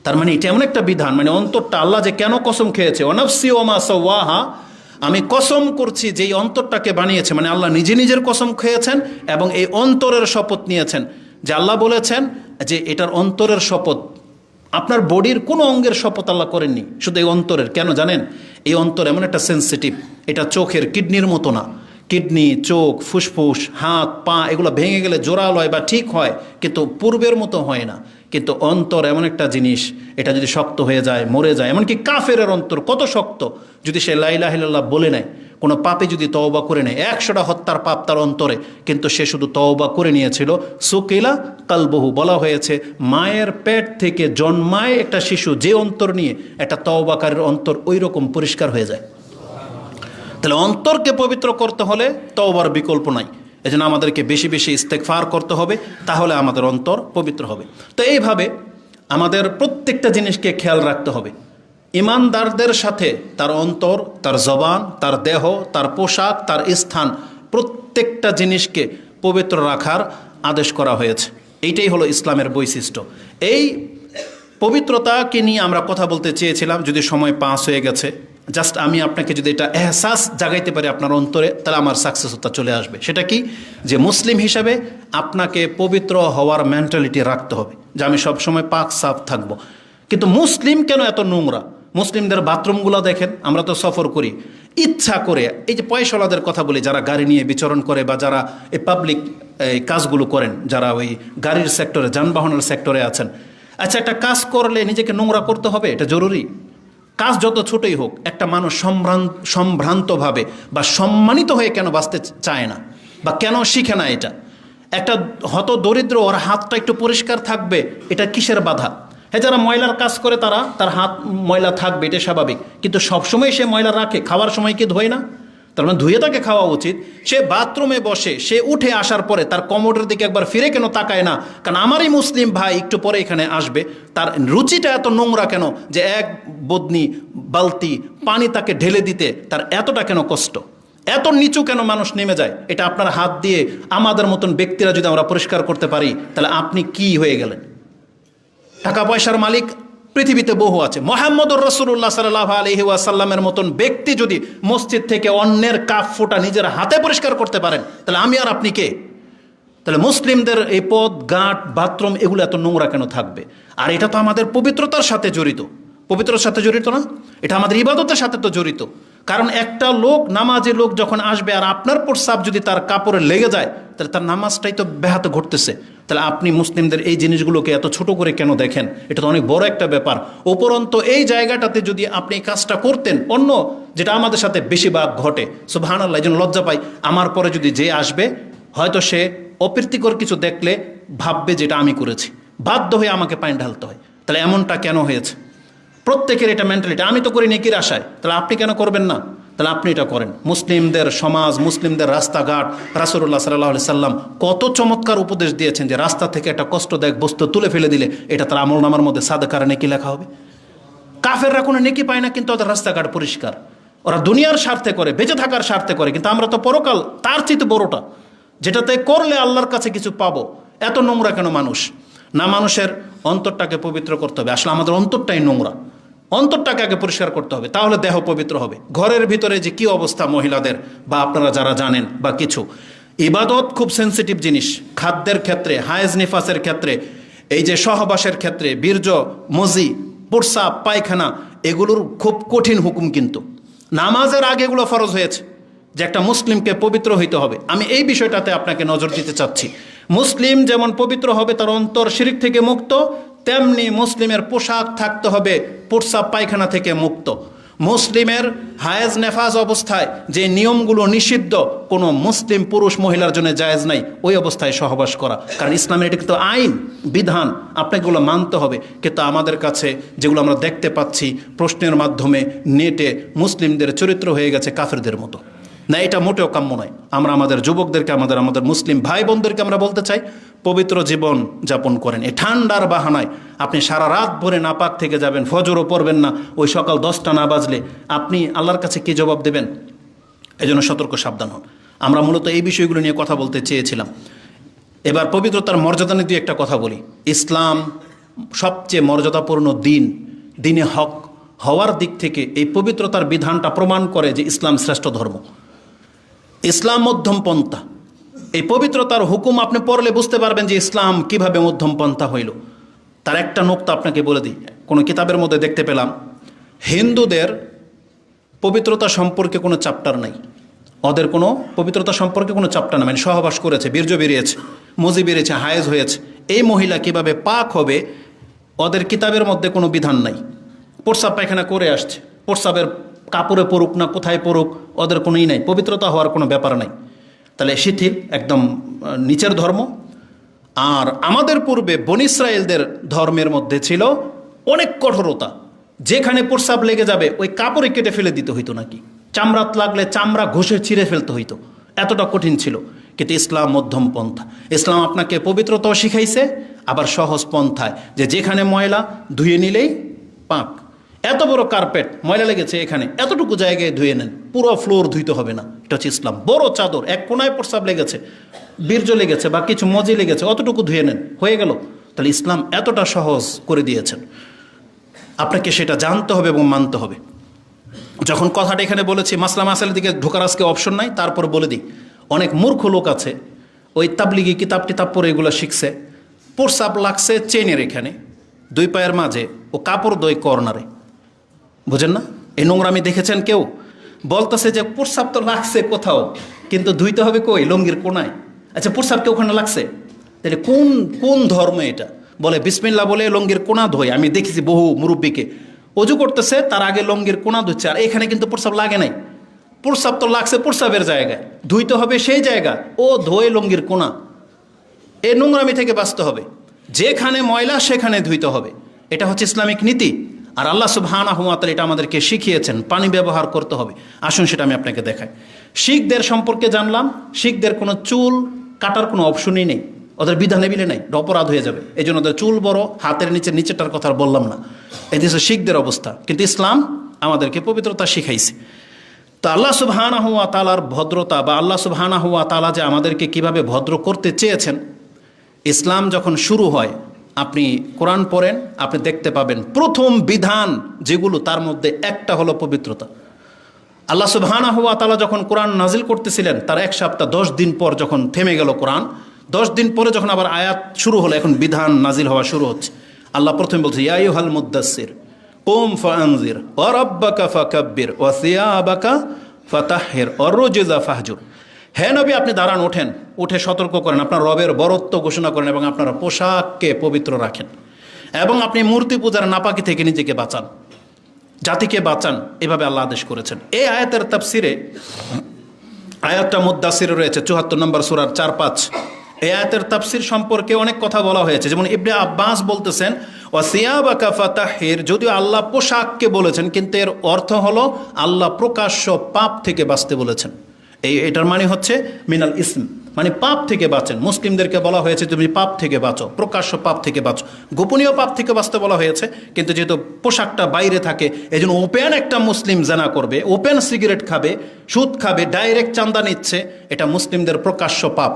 তার মানে এটা এমন একটা বিধান, মানে অন্তরটা আল্লাহ যে কেন কসম খেয়েছে, অনাফসি ওমা সাওয়াহা, আমি কসম করছি যেই অন্তরটাকে বানিয়েছে, মানে আল্লাহ নিজে নিজের কসম খেয়েছেন এবং এই অন্তরের শপথ নিয়েছেন। যে আল্লাহ বলেছেন যে এটার অন্তরের শপথ, আপনার বডির কোনো অঙ্গের শপথ আল্লাহ করেননি, শুধু এই অন্তরের। কেন জানেন? এই অন্তর এমন একটা সেন্সিটিভ, এটা চোখের কিডনির মতো না। কিডনি, চোখ, ফুসফুস, হাত পা এগুলো ভেঙে গেলে জোরাল হয় বা ঠিক হয়, কিন্তু পূর্বের মতো হয় না। কিন্তু অন্তর এমন একটা জিনিস, এটা যদি শক্ত হয়ে যায়, মরে যায়, এমনকি কাফেরের অন্তর কত শক্ত, যদি সে লা ইলাহা ইল্লাল্লাহ বলে নেয়, কোনো পাপে যদি তওবা করে নেয়, 100টা হত্যার পাপ তার অন্তরে, কিন্তু সে শুধু তওবা করে নিয়েছিল, সুকিলা কালবহু, বলা হয়েছে মায়ের পেট থেকে জন্মায় একটা শিশু যে অন্তর নিয়ে, একটা তওবাকারীর অন্তর ওই রকম পরিষ্কার হয়ে যায়। তাহলে অন্তরকে পবিত্র করতে হলে তওবার বিকল্প নাই। এজন্য আমাদেরকে বেশি বেশি ইস্তেগফার করতে হবে, তাহলে আমাদের অন্তর পবিত্র হবে। তো এইভাবে আমাদের প্রত্যেকটা জিনিসকে খেয়াল রাখতে হবে। ইমানদারদের সাথে তার অন্তর, তার জবান, তার দেহ, তার পোশাক, তার স্থান, প্রত্যেকটা জিনিসকে পবিত্র রাখার আদেশ করা হয়েছে। এইটাই হলো ইসলামের বৈশিষ্ট্য। এই পবিত্রতাকে নিয়ে আমরা কথা বলতে চেয়েছিলাম, যদি সময় পাস হয়ে গেছে। জাস্ট আমি আপনাকে যদি এটা এহসাস জাগাইতে পারি আপনার অন্তরে, তাহলে আমার সাকসেসতা চলে আসবে। সেটা কি? যে মুসলিম হিসাবে আপনাকে পবিত্র হওয়ার মেন্টালিটি রাখতে হবে, যে আমি সবসময় পাক সাফ থাকবো। কিন্তু মুসলিম কেন এত নোংরা? মুসলিমদের বাথরুমগুলো দেখেন, আমরা তো সফর করি ইচ্ছা করে, এই যে পয়সাওয়ালাদের কথা বলি, যারা গাড়ি নিয়ে বিচরণ করে বা যারা এই পাবলিক কাজগুলো করেন, যারা ওই গাড়ির সেক্টরে, যানবাহনের সেক্টরে আছেন। আচ্ছা, একটা কাজ করলে নিজেকে নোংরা করতে হবে, এটা জরুরি? কাজ যত ছোটই হোক, একটা মানুষ সম্ভ্রান্তভাবে বা সম্মানিত হয়ে কেন বাঁচতে চায় না, বা কেন শিখে না এটা? একটা হত দরিদ্র, ওর হাতটা একটু পরিষ্কার থাকবে, এটা কিসের বাধা? হ্যাঁ, যারা ময়লার কাজ করে তার হাত ময়লা থাকবে, এটা স্বাভাবিক, কিন্তু সবসময় সে ময়লা রাখে? খাওয়ার সময় কি ধোয় না? তার মানে ধুয়ে তাকে খাওয়া উচিত। সে বাথরুমে বসে, সে উঠে আসার পরে তার কমোডের দিকে একবার ফিরে কেন তাকায় না? কারণ আমারই মুসলিম ভাই একটু পরে এখানে আসবে, তার রুচিটা এত নোংরা কেন যে এক বদনি বালতি পানি তাকে ঢেলে দিতে তার এতটা কেন কষ্ট? এত নিচু কেন মানুষ নেমে যায়? এটা আপনার হাত দিয়ে আমাদের মতন ব্যক্তিরা যদি আমরা পরিষ্কার করতে পারি, তাহলে আপনি কি হয়ে গেলেন? টাকা পয়সার মালিক পৃথিবীতে বহু আছে। মুহাম্মদুর রাসূলুল্লাহ সাল্লাল্লাহু আলাইহি ওয়াসাল্লামের মতন ব্যক্তি যদি মসজিদ থেকে অন্যের কাপ ফোঁটা নিজের হাতে পরিষ্কার করতে পারেন, তাহলে আমি আর আপনি কে? তাহলে মুসলিমদের এই পথ, ঘাট, বাথরুম এগুলো এত নোংরা কেন থাকবে? আর এটা তো আমাদের পবিত্রতার সাথে জড়িত। পবিত্রতার সাথে জড়িত না? এটা আমাদের ইবাদতের সাথে তো জড়িত। কারণ একটা লোক, নামাজি লোক যখন আসবে আর আপনার প্রস্রাব যদি তার কাপড়ে লেগে যায়, তাহলে তার নামাজটাই তো ব্যাহত ঘটতেছে। তাহলে আপনি মুসলিমদের এই জিনিসগুলোকে এত ছোট করে কেন দেখেন? এটা তো অনেক বড় একটা ব্যাপার। উপরন্ত এই জায়গাটাতে যদি আপনি এই কাজটা করতেন, অন্য যেটা আমাদের সাথে বেশিরভাগ ঘটে, সুবহানাল্লাহ, এই জন্য লজ্জা পাই, আমার পরে যদি যে আসবে, হয়তো সে অপ্রীতিকর কিছু দেখলে ভাববে যেটা আমি করেছি, বাধ্য হয়ে আমাকে পানি ঢালতে হয়। তাহলে এমনটা কেন হয়েছে? প্রত্যেকের এটা মেন্টালিটি, আমি তো করি নেকির আশায়, তাহলে আপনি কেন করবেন না? তাহলে আপনি এটা করেন। মুসলিমদের সমাজ, মুসলিমদের রাস্তাঘাট, রাসূলুল্লাহ সাল্লাল্লাহু আলাইহি সাল্লাম কত চমৎকার উপদেশ দিয়েছেন যে রাস্তা থেকে একটা কষ্টদায়ক বস্তু তুলে ফেলে দিলে এটা তার আমলনামার মধ্যে সাদকার নেকি লেখা হবে। কাফেররা কোনো নেকি পায় না, কিন্তু ওদের রাস্তাঘাট পরিষ্কার। ওরা দুনিয়ার স্বার্থে করে, বেঁচে থাকার স্বার্থে করে, কিন্তু আমরা তো পরকাল তার চেয়ে বড়টা, যেটাতে করলে আল্লাহর কাছে কিছু পাবো। এত নোংরা কেন মানুষ? না, মানুষের অন্তরটাকে পবিত্র করতে হবে। আসলে আমাদের অন্তরটাই নোংরা। অন্তরটাকে আগে পরিষ্কার করতে হবে, তাহলে দেহ পবিত্র হবে। ঘরের ভিতরে যে কি অবস্থা মহিলাদের, বা আপনারা যারা জানেন বা কিছু, ইবাদত খুব সেন্সিটিভ জিনিস। খাদ্যের ক্ষেত্রে, হায়েজ নিফাসের ক্ষেত্রে, এই যে সহবাসের ক্ষেত্রে, বীর্য, মজি, প্রস্রাব, পায়খানা, এগুলোর খুব কঠিন হুকুম। কিন্তু নামাজের আগে এগুলো ফরজ হয়েছে যে একটা মুসলিমকে পবিত্র হইতে হবে। আমি এই বিষয়টাতে আপনাকে নজর দিতে চাচ্ছি। মুসলিম যেমন পবিত্র হবে, তার অন্তর শিরক থেকে মুক্ত, তেমনি মুসলিমের পোশাক থাকতে হবে প্রস্রাব পায়খানা থেকে মুক্ত। মুসলিমের হায়েজ নেফাজ অবস্থায় যে নিয়মগুলো নিষিদ্ধ, কোনো মুসলিম পুরুষ মহিলার জন্য জায়েজ নাই ওই অবস্থায় সহবাস করা। কারণ ইসলামের এটা কিন্তু আইন, বিধান, আপনাকে এগুলো মানতে হবে। কিন্তু আমাদের কাছে যেগুলো আমরা দেখতে পাচ্ছি প্রশ্নের মাধ্যমে নেটে, মুসলিমদের চরিত্র হয়ে গেছে কাফেরদের মতো। না, এটা মোটেও কাম্য নয়। আমরা আমাদের যুবকদেরকে, আমাদের মুসলিম ভাই বোনদেরকে আমরা বলতে চাই, পবিত্র জীবন যাপন করেন। এই ঠান্ডার বাহানায় আপনি সারা রাত ভরে নাপাক থেকে যাবেন, ফজরও পড়বেন না, ওই সকাল 10টা না বাজলে আপনি আল্লাহর কাছে কি জবাব দেবেন? এই জন্য সতর্ক, সাবধান হন। আমরা মূলত এই বিষয়গুলো নিয়ে কথা বলতে চেয়েছিলাম। এবার পবিত্রতার মর্যাদা নিয়ে একটা কথা বলি। ইসলাম সবচেয়ে মর্যাদাপূর্ণ দিন, দিনে হক হওয়ার দিক থেকে এই পবিত্রতার বিধানটা প্রমাণ করে যে ইসলাম শ্রেষ্ঠ ধর্ম, ইসলাম মধ্যম পন্থা। এই পবিত্রতার হুকুম আপনি পড়লে বুঝতে পারবেন যে ইসলাম কিভাবে মধ্যম পন্থা হইল। তার একটা নোক্তা আপনাকে বলে দিই, কোনো কিতাবের মধ্যে দেখতে পেলাম হিন্দুদের পবিত্রতা সম্পর্কে কোনো চ্যাপ্টার নাই, ওদের কোনো পবিত্রতা সম্পর্কে কোনো চ্যাপ্টার নাই। মানে সহবাস করেছে, বীর্য বেরিয়েছে, মজি বেরিয়েছে, হায়েজ হয়েছে, এই মহিলা কিভাবে পাক হবে ওদের কিতাবের মধ্যে কোনো বিধান নাই। প্রস্রাব পায়খানা করে আসছে, প্রস্রাবের কাপড়ে পড়ুক না কোথায় পড়ুক ওদের কোনোই নাই, পবিত্রতা হওয়ার কোনো ব্যাপার নাই। তাহলে শিথিল একদম নিচের ধর্ম। আর আমাদের পূর্বে বনী ইসরায়েলদের ধর্মের মধ্যে ছিল অনেক কঠোরতা, যেখানে প্রস্রাব লেগে যাবে ওই কাপড়ে কেটে ফেলে দিতে হইতো, নাকি চামড়াত লাগলে চামড়া ঘষে ছিঁড়ে ফেলতে হইতো, এতটা কঠিন ছিল। কিন্তু ইসলাম মধ্যম পন্থা। ইসলাম আপনাকে পবিত্রতাও শিখাইছে, আবার সহজ পন্থায় যে যেখানে ময়লা ধুয়ে নিলেই পাক। এত বড় কার্পেট ময়লা লেগেছে এখানে, এতটুকু জায়গায় ধুয়ে নেন, পুরো ফ্লোর ধুইতে হবে না। এটা হচ্ছে ইসলাম। বড় চাদর, এক কোনায় প্রস্রাব লেগেছে, বীর্য লেগেছে বা কিছু মজি লেগেছে, অতটুকু ধুয়ে নেন, হয়ে গেল। তাহলে ইসলাম এতটা সহজ করে দিয়েছেন, আপনাকে সেটা জানতে হবে এবং মানতে হবে। যখন কথাটা এখানে বলেছি মাসলা মাসালের দিকে ঢোকার আজকে অপশন নাই, তারপর বলে দিই অনেক মূর্খ লোক আছে ওই তাবলিগি কিতাব টিতাব পরে এগুলো শিখছে। প্রস্রাব লাগছে চেনের এখানে, দুই পায়ের মাঝে, ও কাপড় দই কর্নারে, বুঝেন না? এই নোংরামি দেখেছেন কেউ? বলতেছে যে প্রস্রাব তো লাগছে কোথাও, কিন্তু ধুইতে হবে কই? লঙ্গির কোনায়। আচ্ছা, প্রস্রাব কে ওখানে লাগছে? তাহলে কোন কোন ধর্ম এটা? বলে বিসমিল্লাহ বলে লঙ্গির কোনা ধোয়। আমি দেখেছি বহু মুরব্বীকে অজু করতেছে, তার আগে লঙ্গির কোনা ধুচ্ছে, আর এখানে কিন্তু প্রস্রাব লাগে নাই। প্রস্রাব তো লাগছে প্রস্রাবের জায়গায়, ধুইতে হবে সেই জায়গা, ও ধোয়ে লঙ্গির কোনা। এই নোংরামি থেকে বাঁচতে হবে, যেখানে ময়লা সেখানে ধুইতে হবে। এটা হচ্ছে ইসলামিক নীতি। আর আল্লাহ সুবহানাহু ওয়া তাআলা এটা আমাদেরকে শিখিয়েছেন, পানি ব্যবহার করতে হবে। আসুন সেটা আমি আপনাকে দেখাই। শিখদের সম্পর্কে জানলাম, শিখদের কোনো চুল কাটার কোনো অপশনই নেই, ওদের বিধানে মিলে নাই, অপরাধ হয়ে যাবে। এই জন্য ওদের চুল বড়, হাতের নিচেটার কথা বললাম না। এই দেশে শিখদের অবস্থা। কিন্তু ইসলাম আমাদেরকে পবিত্রতা শিখাইছে। তো আল্লাহ সুবহানাহু ওয়া তাআলার ভদ্রতা, বা আল্লাহ সুবহানাহু ওয়া তাআলা যে আমাদেরকে কিভাবে ভদ্র করতে চেয়েছেন, ইসলাম যখন শুরু হয়, আপনি কোরআন পড়েন, আপনি দেখতে পাবেন প্রথম বিধান যেগুলো, তার মধ্যে একটা হলো পবিত্রতা। আল্লাহ সুবহানাহু ওয়া তাআলা যখন কোরআন নাজিল করতেছিলেন, তার 1 সপ্তাহ 10 দিন পর যখন থেমে গেল কোরআন, 10 দিন পরে যখন আবার আয়াত শুরু হলো, এখন বিধান নাজিল হওয়া শুরু হচ্ছে। আল্লাহ প্রথমে বলছে ইয়া আইয়ুহাল মুদ্দাসসির কুম ফাআনজির ওয়া রাব্বাকা ফাকাব্বির ওয়া সিয়াবাকা ফাতাহহির ওয়া রুজজা ফাহজুর। হে নবী, আপনি দাঁড়ান, ওঠেন, উঠে সতর্ক করেন, আপনার রবের বরত্ব ঘোষণা করেন এবং আপনার পোশাককে পবিত্র রাখেন, এবং আপনি মূর্তি পূজার নাপাকি থেকে নিজেকে বাঁচান, জাতিকে বাঁচান। এভাবে আল্লাহ আদেশ করেছেন। এই আয়াতের তাফসিরে, আয়াতটা মুদ্দাসিরে রয়েছে 74 নম্বর সূরার 4-5। এই আয়াতের তাফসির সম্পর্কে অনেক কথা বলা হয়েছে। যেমন ইবনে আব্বাস বলতেছেন ওয়া সিয়াবাকা ফাতাহহির, যদিও আল্লাহ পোশাককে বলেছেন, কিন্তু এর অর্থ হলো আল্লাহ প্রকাশ্য পাপ থেকে বাঁচতে বলেছেন। এটার মানে হচ্ছে মিনাল ইসম, মানে পাপ থেকে বাঁচেন। মুসলিমদেরকে বলা হয়েছে তুমি পাপ থেকে বাঁচো, প্রকাশ্য পাপ থেকে বাঁচো। গোপনীয় পাপ থেকে বাঁচতে বলা হয়েছে, কিন্তু যেহেতু পোশাকটা বাইরে থাকে, এই জন্য ওপেন একটা মুসলিম জানা করবে, ওপেন সিগারেট খাবে, সুদ খাবে, ডাইরেক্ট চাঁদা নিচ্ছে, এটা মুসলিমদের প্রকাশ্য পাপ।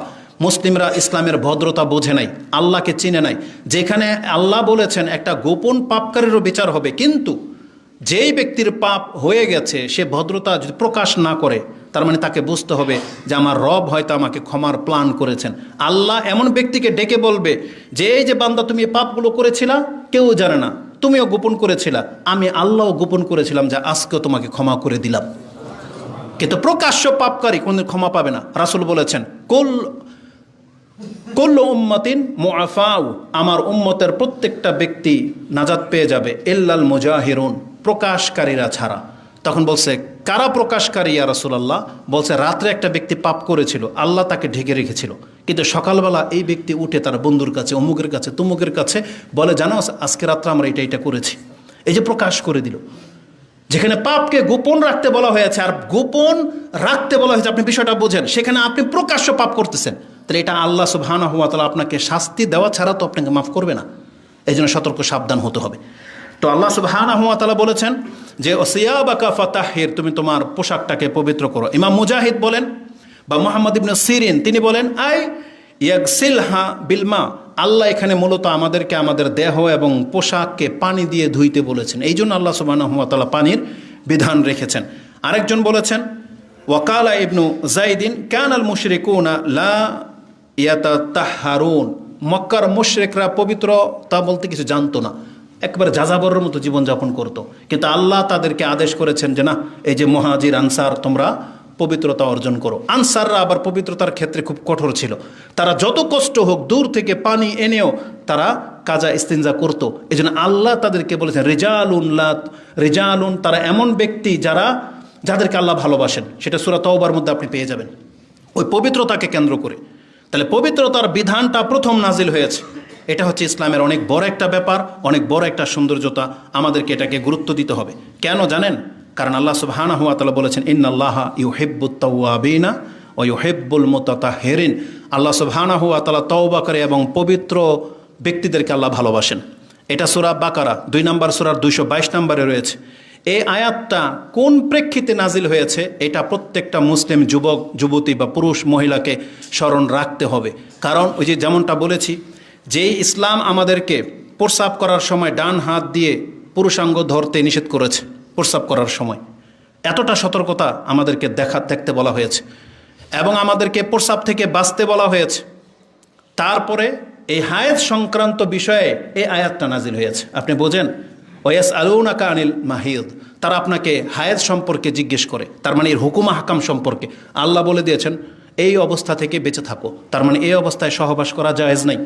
মুসলিমরা ইসলামের ভদ্রতা বোঝে নাই, আল্লাহকে চিনে নাই। যেখানে আল্লাহ বলেছেন একটা গোপন পাপকারীরও বিচার হবে, কিন্তু যেই ব্যক্তির পাপ হয়ে গেছে সে ভদ্রতা যদি প্রকাশ না করে, তার মানে তাকে বুঝতে হবে যে আমার রব হয়তো আমাকে ক্ষমার প্ল্যান করেছেন। আল্লাহ এমন ব্যক্তিকে ডেকে বলবে যে এই যে বান্দা, তুমি এই পাপগুলো করেছিলা, কেউ জানে না, তুমিও গোপন করেছিলা, আমি আল্লাহও গোপন করেছিলাম, যে আজকেও তোমাকে ক্ষমা করে দিলাম। কিন্তু প্রকাশ্য পাপকারী কোনদিন ক্ষমা পাবে না। রাসূল বলেছেন কুল্লু উম্মাতিন মুআফাউ, আমার উম্মতের প্রত্যেকটা ব্যক্তি নাজাত পেয়ে যাবে, ইল্লাল মুজাহিরুন, প্রকাশকারীরা ছাড়া। তখন বলছে কারা প্রকাশকারী ইয়া রাসূলুল্লাহ? বলছে রাত্রে একটা ব্যক্তি পাপ করেছিল, আল্লাহ তাকে ঢেকে রেখেছিল, কিন্তু সকালবেলা এই ব্যক্তি উঠে তার বন্ধুর কাছে, অমুকের কাছে, তুমুকের কাছে বলে, জানো আজকে রাত্রে আমরা এটা করেছি। এই যে প্রকাশ করে দিল। যেখানে পাপকে গোপন রাখতে বলা হয়েছে আর গোপন রাখতে বলা হয়েছে, আপনি বিষয়টা বোঝেন, সেখানে আপনি প্রকাশ্য পাপ করতেছেন, তাহলে এটা আল্লাহ সুবহানাহু ওয়া তাআলা আপনাকে শাস্তি দেওয়া ছাড়া তো আপনাকে মাফ করবে না। এই জন্য সতর্ক সাবধান হতে হবে। তো আল্লাহ সুবহানাহু ওয়া তাআলা বলেছেন যে ওসিয়াবাকা ফাতাহহির, তুমি তোমার পোশাকটাকে পবিত্র করো। ইমাম মুজাহিদ বলেন, বা মুহাম্মদ ইবনে সিরিন তিনি বলেন, আই ইয়াগসিলহা বিলমা, আল্লাহ এখানে মূলত আমাদেরকে আমাদের দেহ এবং পোশাককে পানি দিয়ে ধুইতে বলেছেন, এই জন্য আল্লাহ সুবহানাহু ওয়া তাআলা পানির বিধান রেখেছেন। আরেকজন বলেছেন ওয়াকালা ইবনু জাইদিন কানাল মুশরিকুনা লা ইয়াতাতাহহারুন, মক্কার মুশরিকরা পবিত্রতা বলতে কিছু জানতো না, একবারে যাযাবরের মতো জীবনযাপন করত। কিন্তু আল্লাহ তাদেরকে আদেশ করেছেন যে না, এই যে মুহাজির আনসার তোমরা পবিত্রতা অর্জন করো। আনসাররা আবার পবিত্রতার ক্ষেত্রে খুব কঠোর ছিল, তারা যত কষ্ট হোক দূর থেকে পানি এনেও তারা কাজা ইস্তিনজা করত। এই জন্য আল্লাহ তাদেরকে বলেছেন রিজালুন, তারা এমন ব্যক্তি যাদেরকে আল্লাহ ভালোবাসেন, সেটা সূরা তাওবার মধ্যে আপনি পেয়ে যাবেন ওই পবিত্রতাকে কেন্দ্র করে। তাহলে পবিত্রতার বিধানটা প্রথম নাজিল হয়েছে, এটা হচ্ছে ইসলামের অনেক বড় একটা ব্যাপার, অনেক বড় একটা সৌন্দর্যতা, আমাদেরকে এটাকে গুরুত্ব দিতে হবে। কেন জানেন? কারণ আল্লাহ সুবহানাহু ওয়া তাআলা বলেছেন ইন্নাল্লাহা ইউহিব্বুত তাওয়াবিনা ওয়া ইউহিব্বুল মুতাতাহহিরিন, আল্লাহ সুবহানাহু ওয়া তাআলা তওবাকারী এবং পবিত্র ব্যক্তিদেরকে আল্লাহ ভালোবাসেন। এটা সূরা বাকারা 2 নম্বর সূরার 222 নম্বরে রয়েছে। এই আয়াতটা কোন প্রেক্ষিতে নাজিল হয়েছে এটা প্রত্যেকটা মুসলিম যুবক যুবতী বা পুরুষ মহিলাকে স্মরণ রাখতে হবে। কারণ ওই যে যেমনটা বলেছি, যেই ইসলাম আমাদেরকে প্রস্রাব করার সময় ডান হাত দিয়ে পুরুষাঙ্গ ধরতে নিষেধ করেছে, প্রস্রাব করার সময় এতটা সতর্কতা আমাদেরকে দেখতে বলা হয়েছে এবং আমাদেরকে প্রস্রাব থেকে বাঁচতে বলা হয়েছে। তারপরে এই হায়েজ সংক্রান্ত বিষয়ে এই আয়াতটা নাজিল হয়েছে। আপনি বোঝেন, ওয়াসআলুনাকা আনিল মাহিদ, তারা আপনাকে হায়েজ সম্পর্কে জিজ্ঞেস করে, তার মানে এর হুকুম হাকাম সম্পর্কে আল্লাহ বলে দিয়েছেন এই অবস্থা থেকে বেঁচে থাকো, তার মানে এই অবস্থায় সহবাস করা জায়েজ নাই।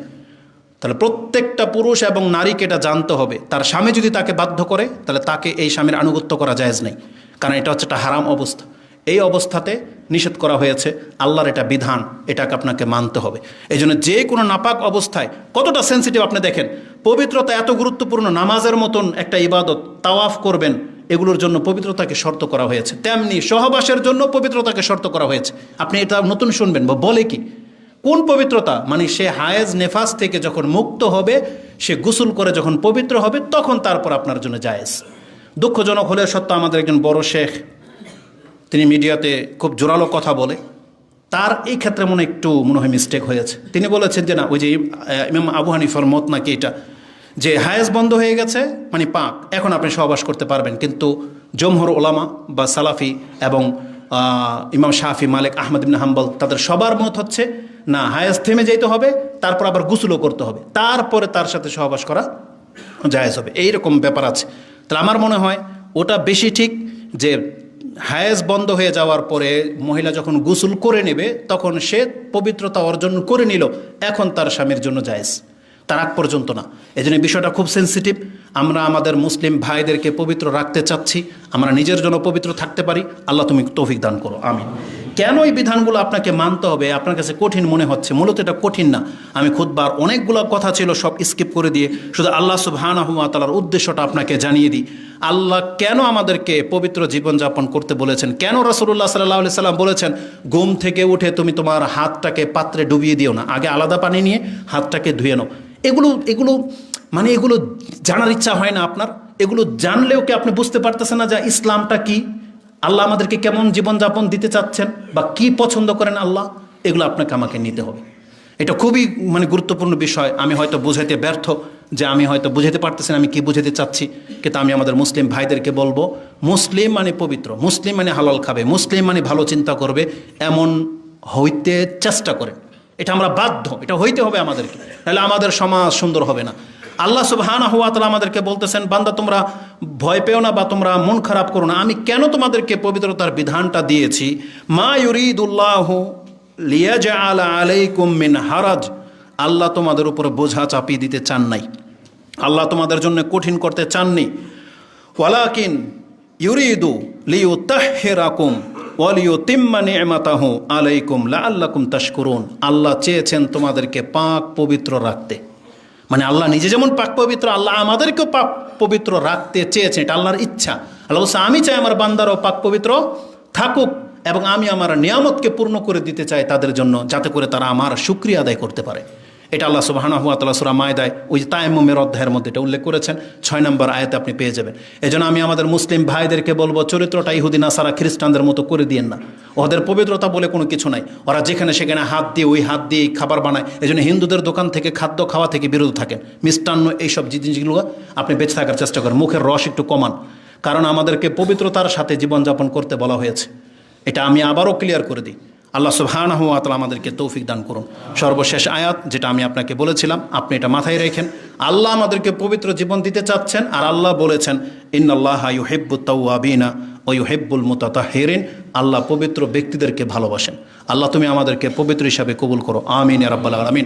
তাহলে প্রত্যেকটা পুরুষ এবং নারীকে এটা জানতে হবে, তার স্বামী যদি তাকে বাধ্য করে তাহলে তাকে এই স্বামীর আনুগত্য করা জায়েজ নেই, কারণ এটা হচ্ছে একটা হারাম অবস্থা। এই অবস্থাতে নিষেধ করা হয়েছে, আল্লাহর এটা বিধান, এটাকে আপনাকে মানতে হবে। এই জন্য যে কোনো নাপাক অবস্থায় কতটা সেন্সিটিভ আপনি দেখেন, পবিত্রতা এত গুরুত্বপূর্ণ, নামাজের মতন একটা ইবাদত, তাওয়াফ করবেন, এগুলোর জন্য পবিত্রতাকে শর্ত করা হয়েছে, তেমনি সহবাসের জন্য পবিত্রতাকে শর্ত করা হয়েছে। আপনি এটা নতুন শুনবেন, বলে কি কোন পবিত্রতা? মানে সে হায়েজ নেফাস থেকে যখন মুক্ত হবে, সে গোসল করে যখন পবিত্র হবে, তখন তারপর আপনার জন্য জায়েজ। দুঃখজনক হলে সত্য, আমাদের একজন বড় শেখ, তিনি মিডিয়াতে খুব জোরালো কথা বলে, তার এই ক্ষেত্রে মনে হয় মিস্টেক হয়েছে। তিনি বলেছেন যে না, ওই যে ইমাম আবু হানিফার মত নাকি এটা, যে হায়েজ বন্ধ হয়ে গেছে মানে পাক, এখন আপনি সহবাস করতে পারবেন। কিন্তু জমহুর ওলামা বা সালাফি এবং ইমাম শাফি, মালিক, আহমদ ইবনে হাম্বল, তাদের সবার মত হচ্ছে না, হায়েজ থেমে যেতে হবে, তারপর আবার গোসলও করতে হবে, তারপরে তার সাথে সহবাস করা জায়েজ হবে। এইরকম ব্যাপার আছে। তাহলে আমার মনে হয় ওটা বেশি ঠিক, যে হায়েজ বন্ধ হয়ে যাওয়ার পরে মহিলা যখন গোসল করে নেবে তখন সে পবিত্রতা অর্জন করে নিল, এখন তার স্বামীর জন্য জায়েজ, তার আগ পর্যন্ত না। এই জন্য বিষয়টা খুব সেন্সিটিভ। আমরা আমাদের মুসলিম ভাইদেরকে পবিত্র রাখতে চাচ্ছি, আমরা নিজের জন্য পবিত্র থাকতে পারি। আল্লাহ তুমি তৌফিক দান করো, আমিন। কেন এই বিধানগুলো আপনাকে মানতে হবে? আপনার কাছে কঠিন মনে হচ্ছে, মূলত এটা কঠিন না। আমি খুতবার অনেকগুলো কথা ছিল, সব স্কিপ করে দিয়ে শুধু আল্লাহ সুবহানাহু ওয়া তাআলার উদ্দেশ্যটা আপনাকে জানিয়ে দিই। আল্লাহ কেন আমাদেরকে পবিত্র জীবনযাপন করতে বলেছেন, কেন রাসূলুল্লাহ সাল্লাল্লাহু আলাইহি সাল্লাম বলেছেন ঘুম থেকে উঠে তুমি তোমার হাতটাকে পাত্রে ডুবিয়ে দিও না, আগে আলাদা পানি নিয়ে হাতটাকে ধুয়ে নাও। এগুলো জানার ইচ্ছা হয় না আপনার? এগুলো জানলেও কি আপনি বুঝতে পারতেছেন না যে ইসলামটা কি, আল্লাহ আমাদেরকে কেমন জীবনযাপন দিতে চাচ্ছেন বা কি পছন্দ করেন আল্লাহ? এগুলো আপনাকে আমাকে নিতে হবে। এটা খুবই গুরুত্বপূর্ণ বিষয়। আমি হয়তো বুঝাইতে ব্যর্থ, যে আমি হয়তো বুঝাতে পারতেছি না আমি কি বুঝাতে চাচ্ছি, কিন্তু আমি আমাদের মুসলিম ভাইদেরকে বলবো, মুসলিম মানে পবিত্র, মুসলিম মানে হালাল খাবে, মুসলিম মানে ভালো চিন্তা করবে, এমন হইতে চেষ্টা করেন। এটা আমরা বাধ্য, এটা হইতে হবে আমাদেরকে, নাহলে আমাদের সমাজ সুন্দর হবে না। আল্লাহ সুবহানাহু ওয়া তাআলা আমাদেরকে বলতেছেন, বান্দা তোমরা ভয় পেও না বা তোমরা মন খারাপ করো না, আমি কেন তোমাদেরকে পবিত্রতার বিধানটা দিয়েছি। মা ইউরিদুল্লাহু লিয়াজআলা আলাইকুম মিন হারাজ, আল্লাহ তোমাদের উপরে বোঝা চাপিয়ে দিতে চান নাই, আল্লাহ তোমাদের জন্য কঠিন করতে চাননি। ওয়ালাকিন ইউরিদু লিইউতাহহিরাকুম ওয়া লিইউতিম্মা নি'মাতাহু আলাইকুম লাআল্লাকুম তাশকুরুন, আল্লাহ চেয়েছেন তোমাদেরকে পাক পবিত্র রাখতে। মানে আল্লাহ নিজে যেমন পাক পবিত্র, আল্লাহ আমাদেরকেও পাক পবিত্র রাখতে চেয়েছেন, এটা আল্লাহর ইচ্ছা। আল্লাহ বলছে আমি চাই আমার বান্দারাও পাক পবিত্র থাকুক, এবং আমি আমার নিয়ামতকে পূর্ণ করে দিতে চাই তাদের জন্য, যাতে করে তারা আমার শুকরিয়া আদায় করতে পারে। এটা আল্লাহ সুবহানাহু ওয়া তাআলা সূরা মায়দায় ওই যে তায়াম্মুমের অধ্যায়ের মধ্যে এটা উল্লেখ করেছেন, 6 নম্বর আয়াতে আপনি পেয়ে যাবেন। এজন্য আমি আমাদের মুসলিম ভাইদেরকে বলবো, চরিত্রটা ইহুদি নাসারা খ্রিস্টানদের মতো করে দিয়েন না। ওদের পবিত্রতা বলে কোনো কিছু নাই, ওরা যেখানে সেখানে হাত দিয়ে ওই হাত দিয়ে খাবার বানায়। এজন্য হিন্দুদের দোকান থেকে খাদ্য খাওয়া থেকে বিরত থাকেন, মিষ্টান্ন এইসব জিনিসগুলো আপনি বেঁচে থাকার চেষ্টা করেন, মুখের রস একটু কমান, কারণ আমাদেরকে পবিত্রতার সাথে জীবনযাপন করতে বলা হয়েছে। এটা আমি আবারও ক্লিয়ার করে দিই। আল্লাহ সুবহানাহু ওয়া তাআলা আমাদেরকে তৌফিক দান করুন। সর্বশেষ আয়াত যেটা আমি আপনাকে বলেছিলাম, আপনি এটা মাথায় রেখেন। আল্লাহ আমাদেরকে পবিত্র জীবন দিতে চাচ্ছেন, আর আল্লাহ বলেছেন ইন্নাল্লাহা ইউহিব্বুত তাওয়াবিনা ওয়া ইউহিব্বুল মুতাতাহহিরিন। আল্লাহ পবিত্র ব্যক্তিদেরকে ভালোবাসেন। আল্লাহ তুমি আমাদেরকে পবিত্র হিসাবে কবুল করো, আমিন ইয়া রাব্বাল আলামিন।